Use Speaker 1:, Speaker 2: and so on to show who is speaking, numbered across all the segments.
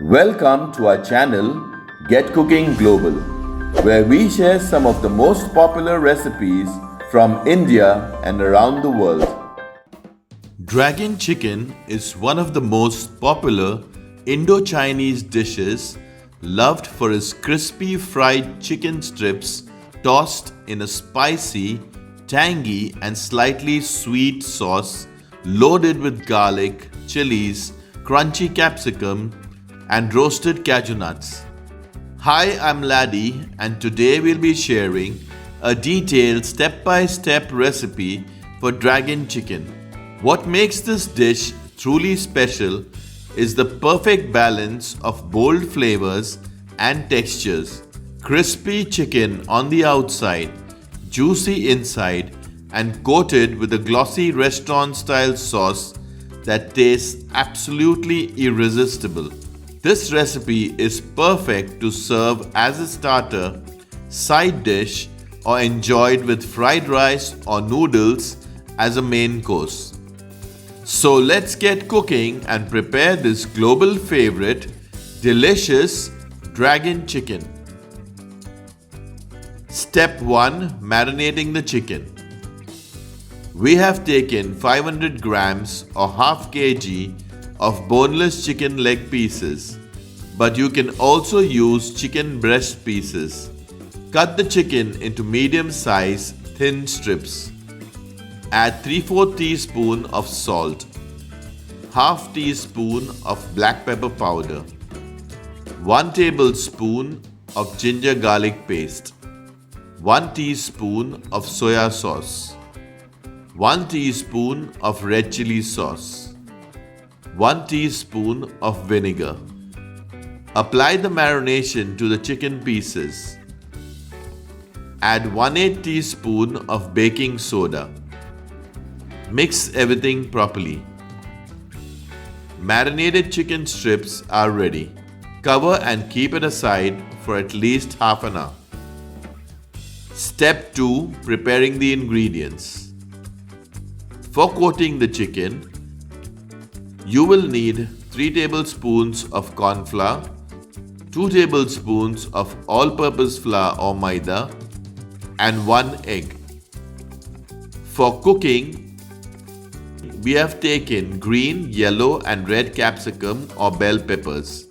Speaker 1: Welcome to our channel Get Cooking Global, where we share some of the most popular recipes from India and around the world. Dragon chicken is one of the most popular Indo-Chinese dishes, loved for its crispy fried chicken strips tossed in a spicy, tangy and slightly sweet sauce loaded with garlic, chilies, crunchy capsicum and roasted cashew nuts. Hi, I'm Laddie and today we'll be sharing a detailed step-by-step recipe for dragon chicken. What makes this dish truly special is the perfect balance of bold flavors and textures. Crispy chicken on the outside, juicy inside, and coated with a glossy restaurant-style sauce that tastes absolutely irresistible. This recipe is perfect to serve as a starter, side dish, or enjoyed with fried rice or noodles as a main course. So let's get cooking and prepare this global favorite, delicious dragon chicken. Step 1. Marinating the chicken. We have taken 500 grams or half kg of boneless chicken leg pieces, but you can also use chicken breast pieces. Cut the chicken into medium-size thin strips. Add 3/4 teaspoon of salt, half teaspoon of black pepper powder, 1 tablespoon of ginger garlic paste, 1 teaspoon of soya sauce, 1 teaspoon of red chilli sauce, 1 teaspoon of vinegar. Apply the marination to the chicken pieces. Add 1/8 teaspoon of baking soda. Mix everything properly. Marinated chicken strips are ready. Cover and keep it aside for at least half an hour. Step 2. Preparing the ingredients. For coating the chicken, you will need 3 tablespoons of corn flour, 2 tablespoons of all-purpose flour or maida, and 1 egg. For cooking, we have taken green, yellow and red capsicum or bell peppers.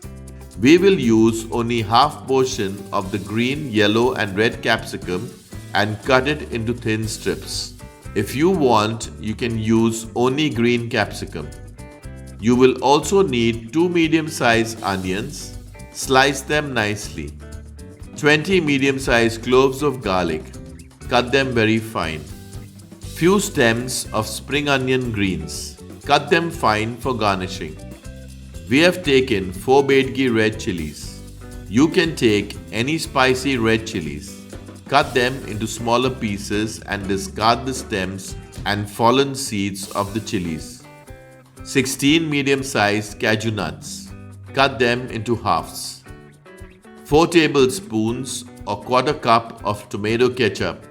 Speaker 1: We will use only half portion of the green, yellow and red capsicum and cut it into thin strips. If you want, you can use only green capsicum. You will also need 2 medium-sized onions. Slice them nicely. 20 medium-sized cloves of garlic. Cut them very fine. Few stems of spring onion greens. Cut them fine for garnishing. We have taken 4 Bedgi red chilies. You can take any spicy red chilies. Cut them into smaller pieces and discard the stems and fallen seeds of the chilies. 16 medium-sized cashew nuts. Cut them into halves. 4 tablespoons or quarter cup of tomato ketchup.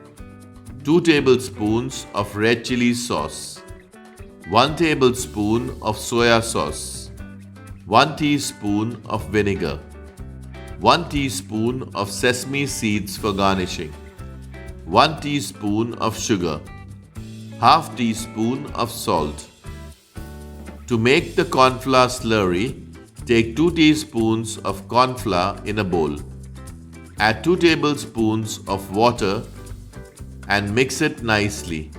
Speaker 1: 2 tablespoons of red chili sauce. 1 tablespoon of soya sauce. 1 teaspoon of vinegar. 1 teaspoon of sesame seeds for garnishing. 1 teaspoon of sugar. Half teaspoon of salt. To make the corn flour slurry, take 2 teaspoons of corn flour in a bowl. Add 2 tablespoons of water and mix it nicely.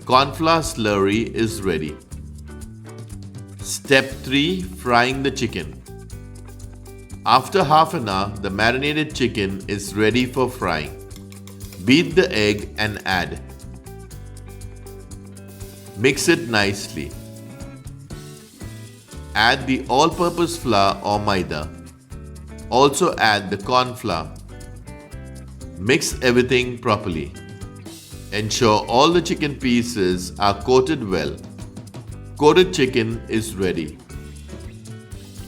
Speaker 1: Corn flour slurry is ready. Step 3. Frying the chicken. After half an hour, the marinated chicken is ready for frying. Beat the egg and add. Mix it nicely. Add the all-purpose flour or maida. Also add the corn flour. Mix everything properly. Ensure all the chicken pieces are coated well. Coated chicken is ready.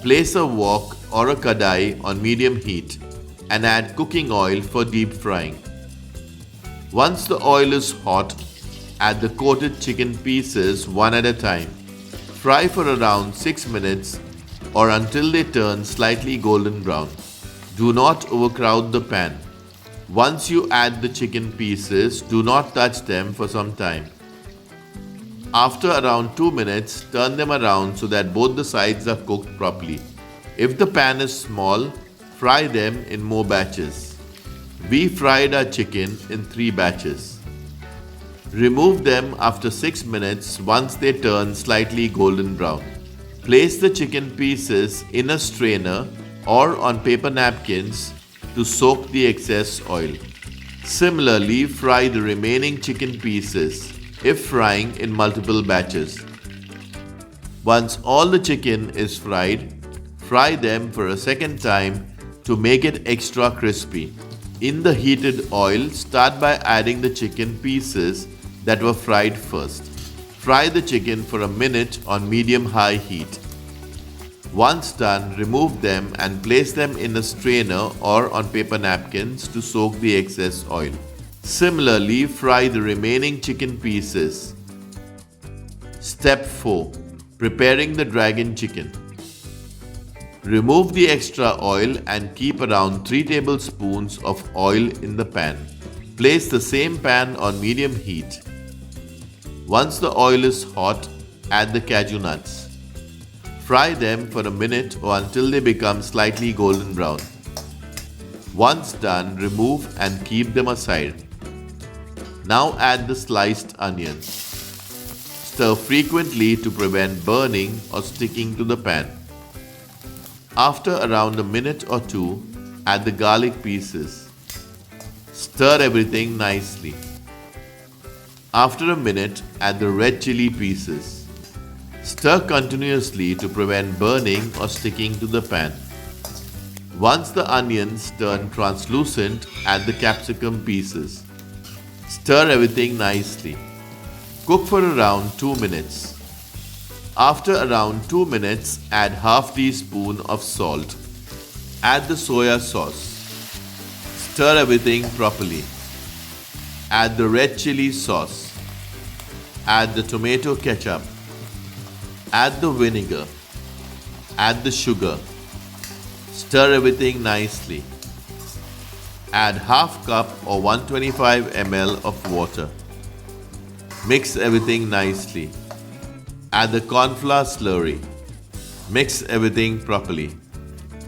Speaker 1: Place a wok or a kadai on medium heat and add cooking oil for deep frying. Once the oil is hot, add the coated chicken pieces one at a time. Fry for around 6 minutes or until they turn slightly golden brown. Do not overcrowd the pan. Once you add the chicken pieces, do not touch them for some time. After around 2 minutes, turn them around so that both the sides are cooked properly. If the pan is small, fry them in more batches. We fried our chicken in 3 batches. Remove them after 6 minutes once they turn slightly golden brown. Place the chicken pieces in a strainer or on paper napkins to soak the excess oil. Similarly, fry the remaining chicken pieces if frying in multiple batches. Once all the chicken is fried, fry them for a second time to make it extra crispy. In the heated oil, start by adding the chicken pieces that were fried first. Fry the chicken for a minute on medium-high heat. Once done, remove them and place them in a strainer or on paper napkins to soak the excess oil. Similarly, fry the remaining chicken pieces. Step 4. Preparing the dragon chicken. Remove the extra oil and keep around 3 tablespoons of oil in the pan. Place the same pan on medium heat. Once the oil is hot, add the cashew nuts. Fry them for a minute or until they become slightly golden brown. Once done, remove and keep them aside. Now add the sliced onions. Stir frequently to prevent burning or sticking to the pan. After around a minute or 2, add the garlic pieces. Stir everything nicely. After a minute, add the red chilli pieces. Stir continuously to prevent burning or sticking to the pan. Once the onions turn translucent, add the capsicum pieces. Stir everything nicely. Cook for around 2 minutes. After around 2 minutes, add half teaspoon of salt. Add the soya sauce. Stir everything properly. Add the red chili sauce. Add the tomato ketchup. Add the vinegar. Add the sugar. Stir everything nicely. Add half cup or 125 ml of water. Mix everything nicely. Add the corn flour slurry. Mix everything properly.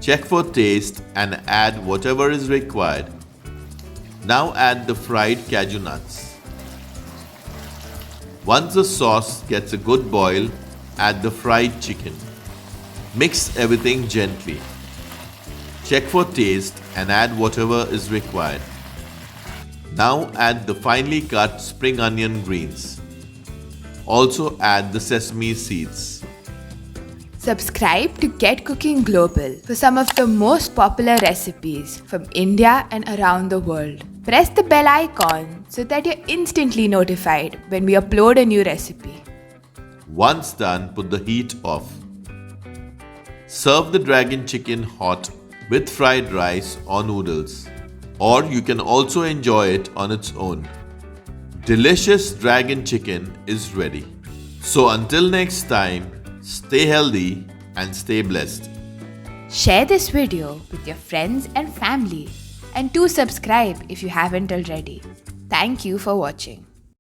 Speaker 1: Check for taste and add whatever is required. Now add the fried cashew nuts. Once the sauce gets a good boil, add the fried chicken. Mix everything gently. Check for taste and add whatever is required. Now add the finely cut spring onion greens. Also add the sesame seeds.
Speaker 2: Subscribe to Get Cooking Global for some of the most popular recipes from India and around the world. Press the bell icon so that you're instantly notified when we upload a new recipe.
Speaker 1: Once done, put the heat off. Serve the dragon chicken hot with fried rice or noodles, or you can also enjoy it on its own. Delicious dragon chicken is ready. So until next time, stay healthy and stay blessed.
Speaker 2: Share this video with your friends and family, and do subscribe if you haven't already. Thank you for watching.